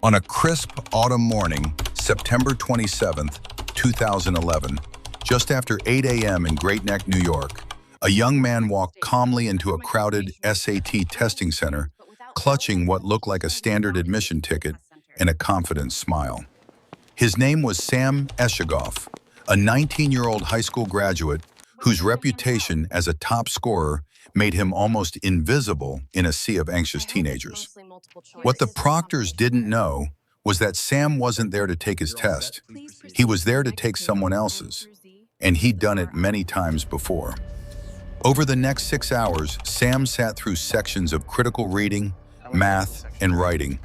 On a crisp autumn morning, September 27th, 2011, just after 8 a.m. in Great Neck, New York, a young man walked calmly into a crowded SAT testing center, clutching what looked like a standard admission ticket and a confident smile. His name was Sam Eshigoff, a 19-year-old high school graduate whose reputation as a top scorer made him almost invisible in a sea of anxious teenagers. What the proctors didn't know was that Sam wasn't there to take his test. He was there to take someone else's, and he'd done it many times before. Over the next 6 hours, Sam sat through sections of critical reading, math, and writing,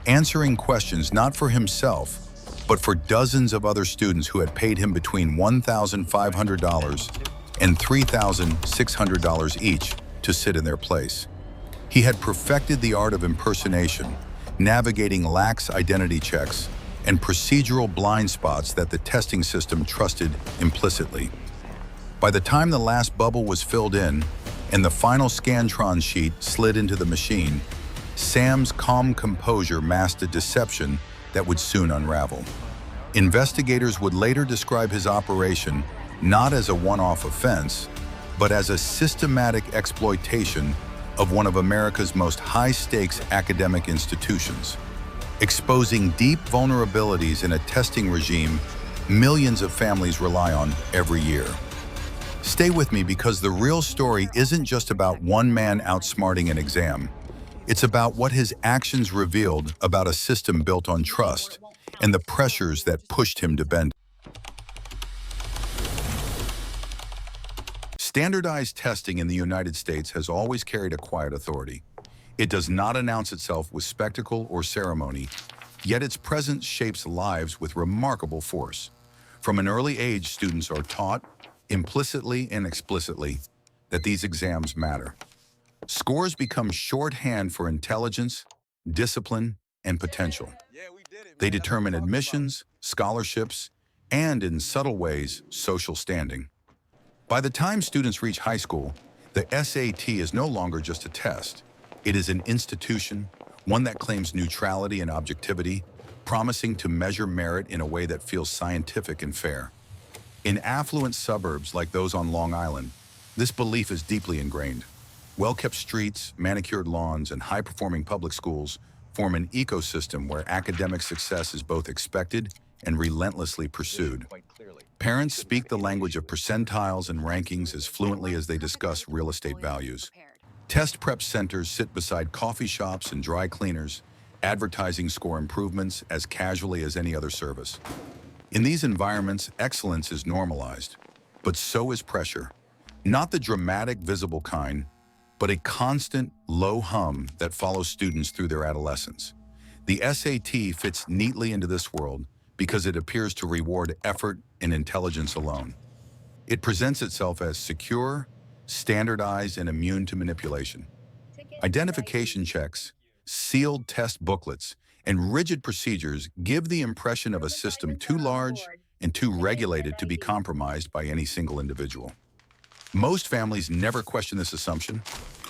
answering questions not for himself, but for dozens of other students who had paid him between $1,500 and $3,600 each to sit in their place. He had perfected the art of impersonation, navigating lax identity checks and procedural blind spots that the testing system trusted implicitly. By the time the last bubble was filled in and the final Scantron sheet slid into the machine, Sam's calm composure masked a deception that would soon unravel. Investigators would later describe his operation not as a one-off offense, but as a systematic exploitation of one of America's most high-stakes academic institutions, exposing deep vulnerabilities in a testing regime millions of families rely on every year. Stay with me, because the real story isn't just about one man outsmarting an exam. It's about what his actions revealed about a system built on trust and the pressures that pushed him to bend. Standardized testing in the United States has always carried a quiet authority. It does not announce itself with spectacle or ceremony, yet its presence shapes lives with remarkable force. From an early age, students are taught, implicitly and explicitly, that these exams matter. Scores become shorthand for intelligence, discipline, and potential. They determine admissions, scholarships, and, in subtle ways, social standing. By the time students reach high school, the SAT is no longer just a test. It is an institution, one that claims neutrality and objectivity, promising to measure merit in a way that feels scientific and fair. In affluent suburbs like those on Long Island, this belief is deeply ingrained. Well-kept streets, manicured lawns, and high-performing public schools form an ecosystem where academic success is both expected and relentlessly pursued. Parents speak the language of percentiles and rankings as fluently as they discuss real estate values. Test prep centers sit beside coffee shops and dry cleaners, advertising score improvements as casually as any other service. In these environments, excellence is normalized, but so is pressure. Not the dramatic, visible kind, but a constant, low hum that follows students through their adolescence. The SAT fits neatly into this world because it appears to reward effort and intelligence alone. It presents itself as secure, standardized, and immune to manipulation. Identification checks, sealed test booklets, and rigid procedures give the impression of a system too large and too regulated to be compromised by any single individual. Most families never question this assumption.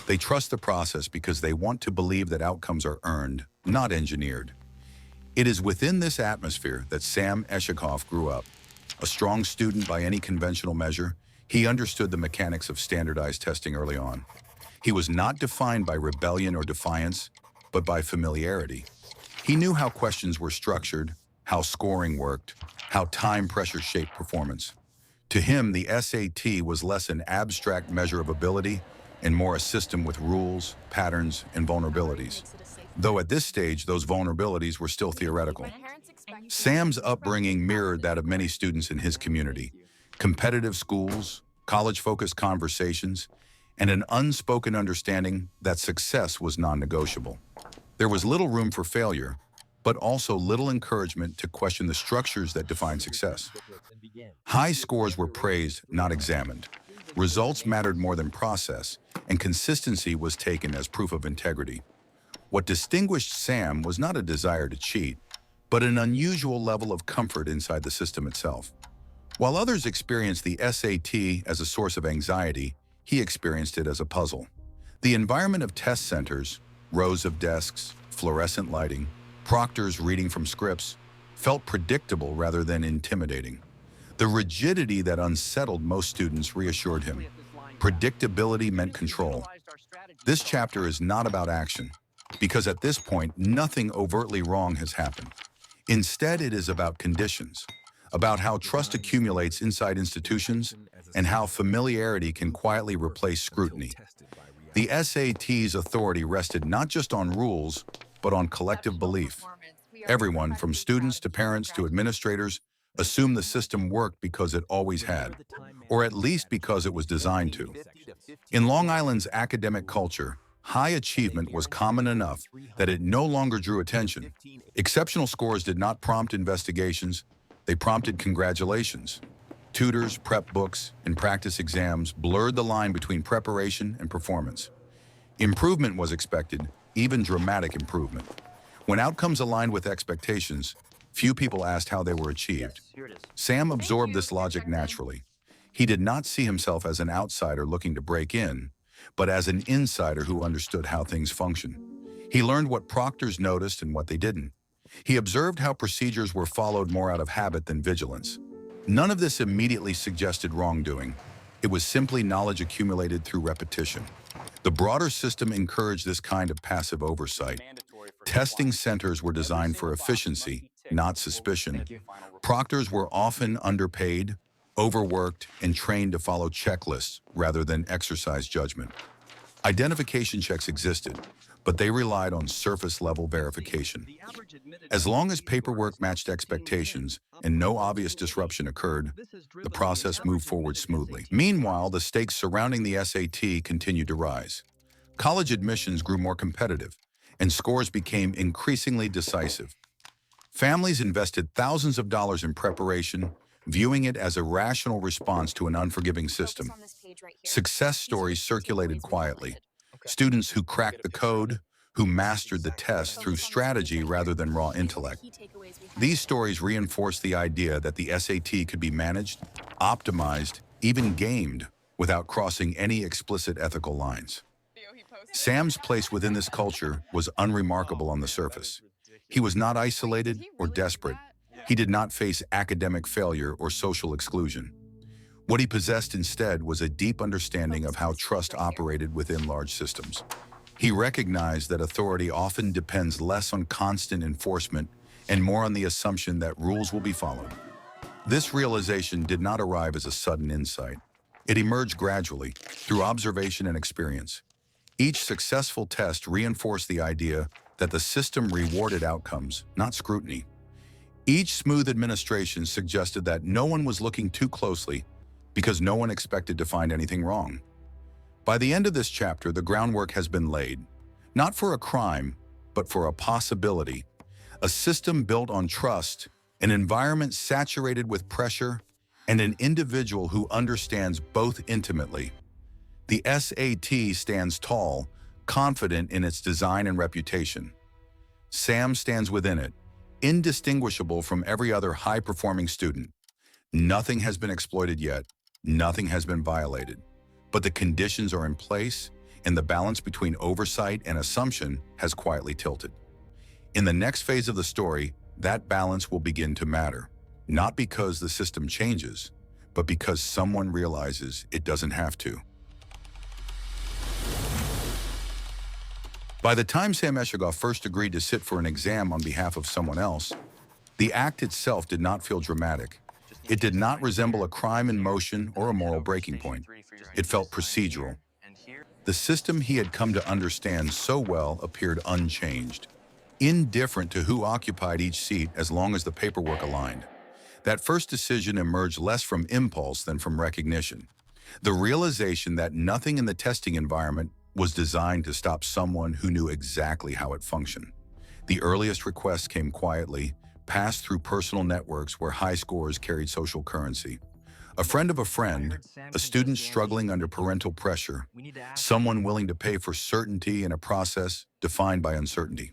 They trust the process because they want to believe that outcomes are earned, not engineered. It is within this atmosphere that Sam Eshigoff grew up. A strong student by any conventional measure, he understood the mechanics of standardized testing early on. He was not defined by rebellion or defiance, but by familiarity. He knew how questions were structured, how scoring worked, how time pressure shaped performance. To him, the SAT was less an abstract measure of ability and more a system with rules, patterns, and vulnerabilities. Though at this stage, those vulnerabilities were still theoretical. Sam's upbringing mirrored that of many students in his community. Competitive schools, college-focused conversations, and an unspoken understanding that success was non-negotiable. There was little room for failure, but also little encouragement to question the structures that define success. High scores were praised, not examined. Results mattered more than process, and consistency was taken as proof of integrity. What distinguished Sam was not a desire to cheat, but an unusual level of comfort inside the system itself. While others experienced the SAT as a source of anxiety, he experienced it as a puzzle. The environment of test centers, rows of desks, fluorescent lighting, Proctor's reading from scripts felt predictable rather than intimidating. The rigidity that unsettled most students reassured him. Predictability meant control. This chapter is not about action, because at this point, nothing overtly wrong has happened. Instead, it is about conditions, about how trust accumulates inside institutions and how familiarity can quietly replace scrutiny. The SAT's authority rested not just on rules, but on collective belief. Everyone, from students to parents to administrators, assumed the system worked because it always had, or at least because it was designed to. In Long Island's academic culture, high achievement was common enough that it no longer drew attention. Exceptional scores did not prompt investigations, they prompted congratulations. Tutors, prep books, and practice exams blurred the line between preparation and performance. Improvement was expected, even dramatic improvement. When outcomes aligned with expectations, few people asked how they were achieved. Sam absorbed this logic naturally. He did not see himself as an outsider looking to break in, but as an insider who understood how things function. He learned what proctors noticed and what they didn't. He observed how procedures were followed more out of habit than vigilance. None of this immediately suggested wrongdoing. It was simply knowledge accumulated through repetition. The broader system encouraged this kind of passive oversight. Testing centers were designed for efficiency, not suspicion. Proctors were often underpaid, overworked, and trained to follow checklists rather than exercise judgment. Identification checks existed, but they relied on surface-level verification. As long as paperwork matched expectations and no obvious disruption occurred, the process moved forward smoothly. Meanwhile, the stakes surrounding the SAT continued to rise. College admissions grew more competitive, and scores became increasingly decisive. Families invested thousands of dollars in preparation, viewing it as a rational response to an unforgiving system. Success stories circulated quietly. Students who cracked the code, who mastered the test through strategy rather than raw intellect. These stories reinforced the idea that the SAT could be managed, optimized, even gamed without crossing any explicit ethical lines. Sam's place within this culture was unremarkable on the surface. He was not isolated or desperate. He did not face academic failure or social exclusion. What he possessed instead was a deep understanding of how trust operated within large systems. He recognized that authority often depends less on constant enforcement and more on the assumption that rules will be followed. This realization did not arrive as a sudden insight. It emerged gradually, through observation and experience. Each successful test reinforced the idea that the system rewarded outcomes, not scrutiny. Each smooth administration suggested that no one was looking too closely because no one expected to find anything wrong. By the end of this chapter, the groundwork has been laid, not for a crime, but for a possibility, a system built on trust, an environment saturated with pressure, and an individual who understands both intimately. The SAT stands tall, confident in its design and reputation. Sam stands within it, indistinguishable from every other high-performing student. Nothing has been exploited yet, nothing has been violated, but the conditions are in place, and the balance between oversight and assumption has quietly tilted. In the next phase of the story, that balance will begin to matter, not because the system changes, but because someone realizes it doesn't have to. By the time Sam Eshegoff first agreed to sit for an exam on behalf of someone else, the act itself did not feel dramatic. It did not resemble a crime in motion or a moral breaking point. It felt procedural. The system he had come to understand so well appeared unchanged, indifferent to who occupied each seat as long as the paperwork aligned. That first decision emerged less from impulse than from recognition. The realization that nothing in the testing environment was designed to stop someone who knew exactly how it functioned. The earliest requests came quietly, passed through personal networks where high scores carried social currency. A friend of a friend, a student struggling under parental pressure, someone willing to pay for certainty in a process defined by uncertainty.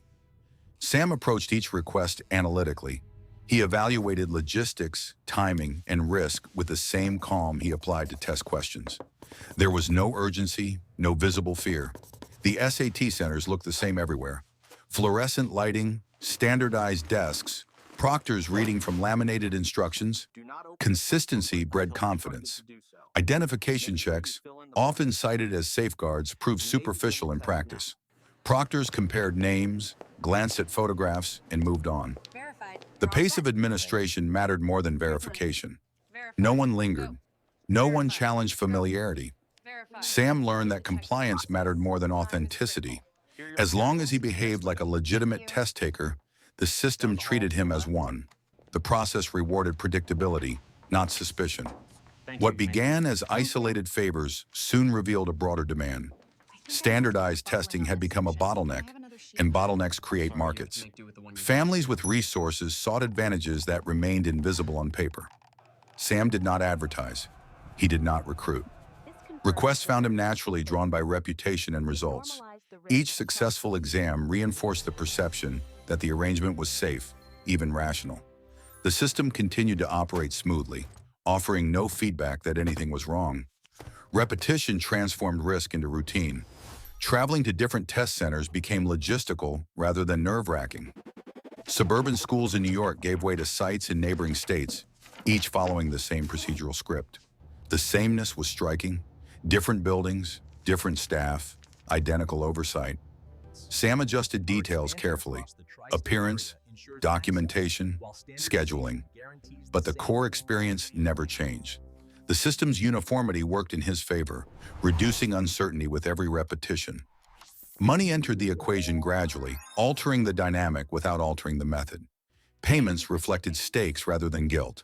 Sam approached each request analytically. He evaluated logistics, timing, and risk with the same calm he applied to test questions. There was no urgency, no visible fear. The SAT centers looked the same everywhere. Fluorescent lighting, Standardized desks, proctors reading from laminated instructions, consistency bred confidence. Identification checks, often cited as safeguards, proved superficial in practice. Proctors compared names, glanced at photographs, and moved on. The pace of administration mattered more than verification. No one lingered. No one challenged familiarity. Sam learned that compliance mattered more than authenticity. As long as he behaved like a legitimate test taker, the system treated him as one. The process rewarded predictability, not suspicion. What began as isolated favors soon revealed a broader demand. Standardized testing had become a bottleneck, and bottlenecks create markets. Families with resources sought advantages that remained invisible on paper. Sam did not advertise. He did not recruit. Requests found him naturally, drawn by reputation and results. Each successful exam reinforced the perception that the arrangement was safe, even rational. The system continued to operate smoothly, offering no feedback that anything was wrong. Repetition transformed risk into routine. Traveling to different test centers became logistical rather than nerve-wracking. Suburban schools in New York gave way to sites in neighboring states, each following the same procedural script. The sameness was striking. Different buildings, different staff, identical oversight. Sam adjusted details carefully: appearance, documentation, scheduling. But the core experience never changed. The system's uniformity worked in his favor, reducing uncertainty with every repetition. Money entered the equation gradually, altering the dynamic without altering the method. Payments reflected stakes rather than guilt.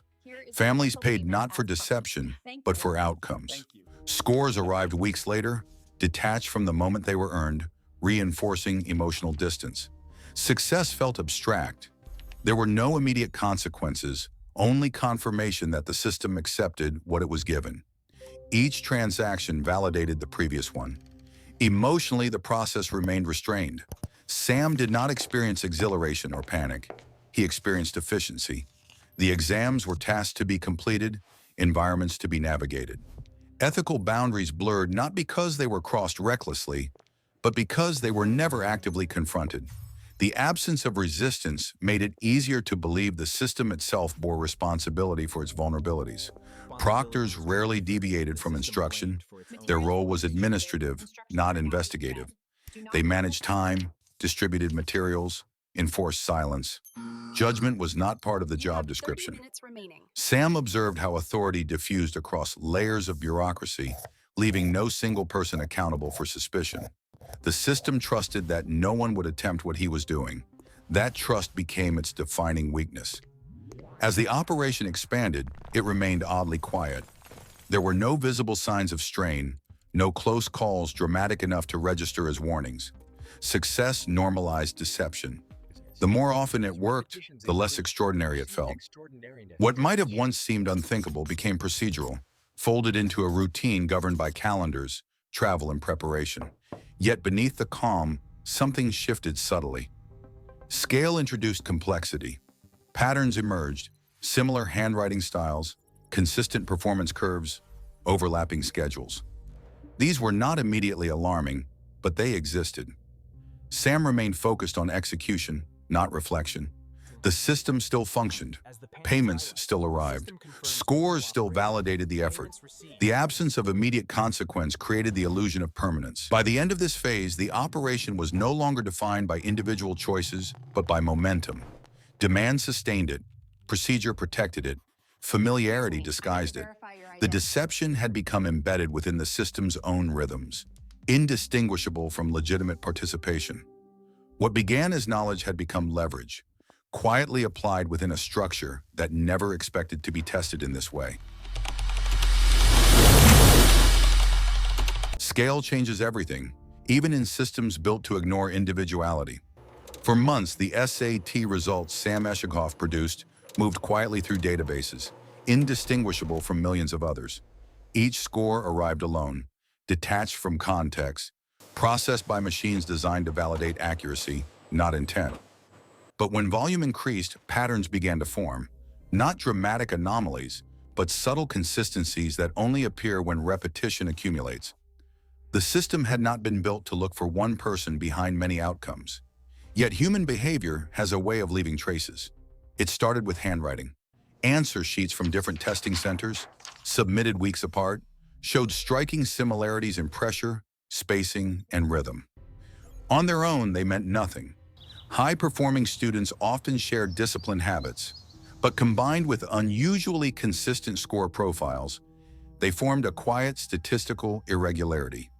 Families paid not for deception, but for outcomes. Scores arrived weeks later, detached from the moment they were earned, reinforcing emotional distance. Success felt abstract. There were no immediate consequences, only confirmation that the system accepted what it was given. Each transaction validated the previous one. Emotionally, the process remained restrained. Sam did not experience exhilaration or panic. He experienced efficiency. The exams were tasks to be completed, environments to be navigated. Ethical boundaries blurred not because they were crossed recklessly, but because they were never actively confronted. The absence of resistance made it easier to believe the system itself bore responsibility for its vulnerabilities. Proctors rarely deviated from instruction. Their role was administrative, not investigative. They managed time, distributed materials, enforced silence. Judgment was not part of the job description. Sam observed how authority diffused across layers of bureaucracy, leaving no single person accountable for suspicion. The system trusted that no one would attempt what he was doing. That trust became its defining weakness. As the operation expanded, it remained oddly quiet. There were no visible signs of strain, no close calls dramatic enough to register as warnings. Success normalized deception. The more often it worked, the less extraordinary it felt. What might have once seemed unthinkable became procedural, folded into a routine governed by calendars, travel, and preparation. Yet beneath the calm, something shifted subtly. Scale introduced complexity. Patterns emerged: similar handwriting styles, consistent performance curves, overlapping schedules. These were not immediately alarming, but they existed. Sam remained focused on execution, not reflection. The system still functioned. Payments still arrived. Scores still validated the effort. The absence of immediate consequence created the illusion of permanence. By the end of this phase, the operation was no longer defined by individual choices, but by momentum. Demand sustained it. Procedure protected it. Familiarity disguised it. The deception had become embedded within the system's own rhythms, indistinguishable from legitimate participation. What began as knowledge had become leverage, quietly applied within a structure that never expected to be tested in this way. Scale changes everything, even in systems built to ignore individuality. For months, the SAT results Sam Eshegoff produced moved quietly through databases, indistinguishable from millions of others. Each score arrived alone, detached from context, processed by machines designed to validate accuracy, not intent. But when volume increased, patterns began to form. Not dramatic anomalies, but subtle consistencies that only appear when repetition accumulates. The system had not been built to look for one person behind many outcomes. Yet human behavior has a way of leaving traces. It started with handwriting. Answer sheets from different testing centers, submitted weeks apart, showed striking similarities in pressure, spacing, and rhythm. On their own, they meant nothing. High-performing students often share disciplined habits, but combined with unusually consistent score profiles, they formed a quiet statistical irregularity.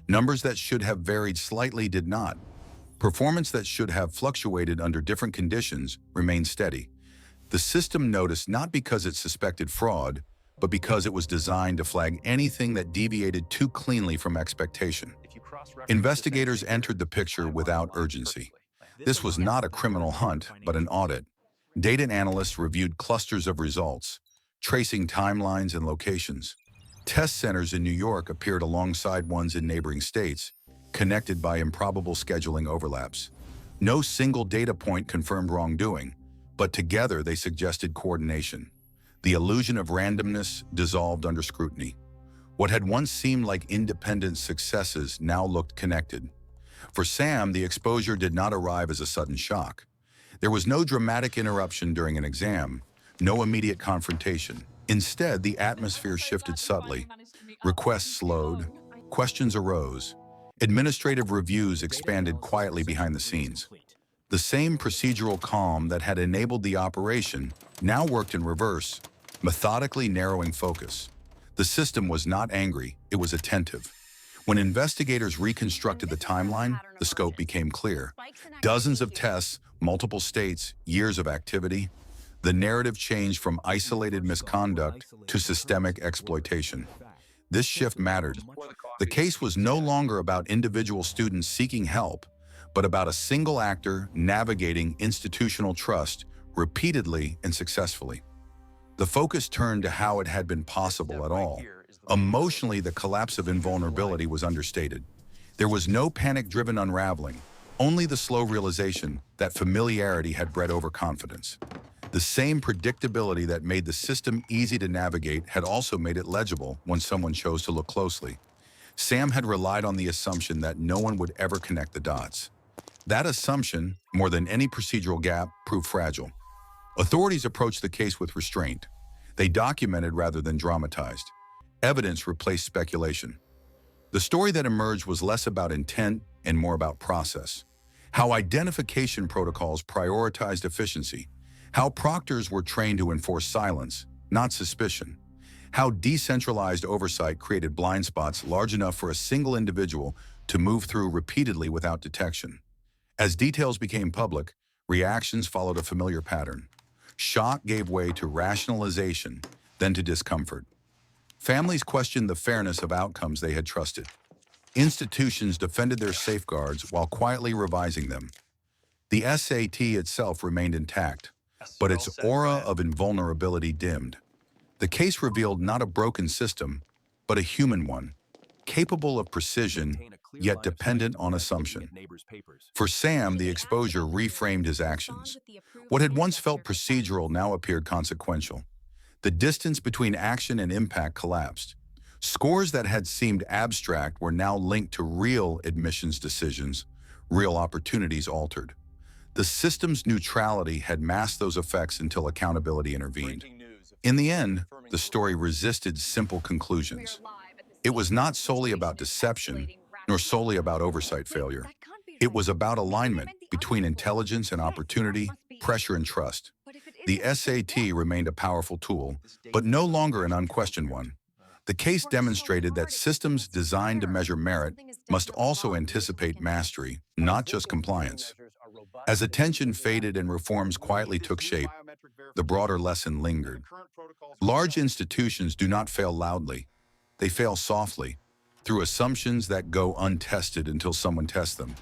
Numbers that should have varied slightly did not. Performance that should have fluctuated under different conditions remained steady. The system noticed not because it suspected fraud, but because it was designed to flag anything that deviated too cleanly from expectation. Investigators entered the picture without urgency. This was not a criminal hunt, but an audit. Data analysts reviewed clusters of results, tracing timelines and locations. Test centers in New York appeared alongside ones in neighboring states, connected by improbable scheduling overlaps. No single data point confirmed wrongdoing, but together they suggested coordination. The illusion of randomness dissolved under scrutiny. What had once seemed like independent successes now looked connected. For Sam, the exposure did not arrive as a sudden shock. There was no dramatic interruption during an exam, no immediate confrontation. Instead, the atmosphere shifted subtly. Requests slowed, questions arose. Administrative reviews expanded quietly behind the scenes. The same procedural calm that had enabled the operation now worked in reverse, methodically narrowing focus. The system was not angry, it was attentive. When investigators reconstructed the timeline, the scope became clear. Dozens of tests, multiple states, years of activity. The narrative changed from isolated misconduct to systemic exploitation. This shift mattered. The case was no longer about individual students seeking help, but about a single actor navigating institutional trust repeatedly and successfully. The focus turned to how it had been possible at all. Emotionally, the collapse of invulnerability was understated. There was no panic-driven unraveling, only the slow realization that familiarity had bred overconfidence. The same predictability that made the system easy to navigate had also made it legible when someone chose to look closely. Sam had relied on the assumption that no one would ever connect the dots. That assumption, more than any procedural gap, proved fragile. Authorities approached the case with restraint. They documented rather than dramatized. Evidence replaced speculation. The story that emerged was less about intent and more about process. How identification protocols prioritized efficiency. How proctors were trained to enforce silence, not suspicion. How decentralized oversight created blind spots large enough for a single individual to move through repeatedly without detection. As details became public, reactions followed a familiar pattern. Shock gave way to rationalization, then to discomfort. Families questioned the fairness of outcomes they had trusted. Institutions defended their safeguards while quietly revising them. The SAT itself remained intact, but its aura of invulnerability dimmed. The case revealed not a broken system, but a human one, capable of precision, yet dependent on assumption. For Sam, the exposure reframed his actions. What had once felt procedural now appeared consequential. The distance between action and impact collapsed. Scores that had seemed abstract were now linked to real admissions decisions, real opportunities altered. The system's neutrality had masked those effects until accountability intervened. In the end, the story resisted simple conclusions. It was not solely about deception, nor solely about oversight failure. It was about alignment between intelligence and opportunity, pressure and trust. The SAT remained a powerful tool, but no longer an unquestioned one. The case demonstrated that systems designed to measure merit must also anticipate mastery, not just compliance. As attention faded and reforms quietly took shape, the broader lesson lingered. Large institutions do not fail loudly. They fail softly, through assumptions that go untested until someone tests them.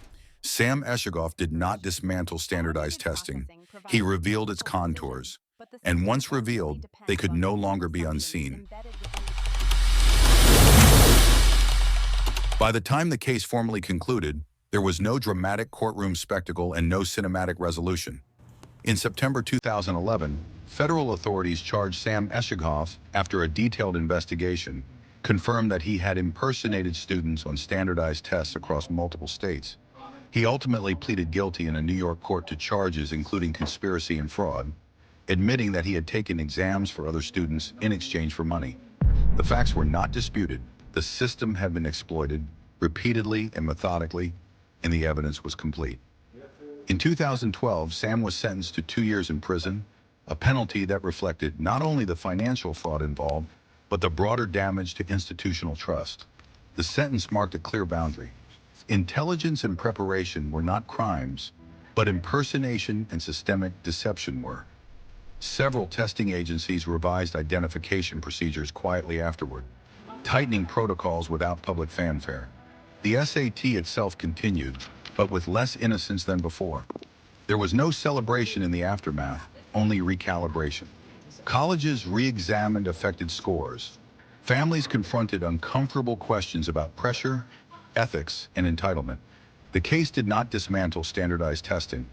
Sam Eshegoff did not dismantle standardized testing. He revealed its contours. And once revealed, they could no longer be unseen. By the time the case formally concluded, there was no dramatic courtroom spectacle and no cinematic resolution. In September 2011, federal authorities charged Sam Eshegoff after a detailed investigation, confirmed that he had impersonated students on standardized tests across multiple states. He ultimately pleaded guilty in a New York court to charges including conspiracy and fraud, admitting that he had taken exams for other students in exchange for money. The facts were not disputed. The system had been exploited repeatedly and methodically, and the evidence was complete. In 2012, Sam was sentenced to 2 years in prison, a penalty that reflected not only the financial fraud involved, but the broader damage to institutional trust. The sentence marked a clear boundary. Intelligence and preparation were not crimes, but impersonation and systemic deception were. Several testing agencies revised identification procedures quietly afterward, tightening protocols without public fanfare. The SAT itself continued, but with less innocence than before. There was no celebration in the aftermath, only recalibration. Colleges re-examined affected scores. Families confronted uncomfortable questions about pressure, ethics, and entitlement. The case did not dismantle standardized testing,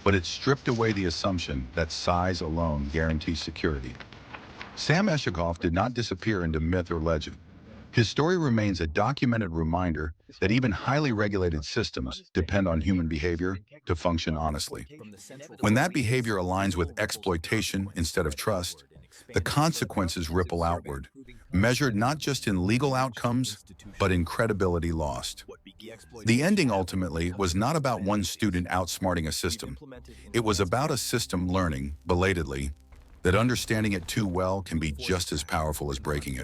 but it stripped away the assumption that size alone guarantees security. Sam Eshikoff did not disappear into myth or legend. His story remains a documented reminder that even highly regulated systems depend on human behavior to function honestly. When that behavior aligns with exploitation instead of trust, the consequences ripple outward, measured not just in legal outcomes, but in credibility lost. The ending ultimately was not about one student outsmarting a system. It was about a system learning, belatedly, that understanding it too well can be just as powerful as breaking it.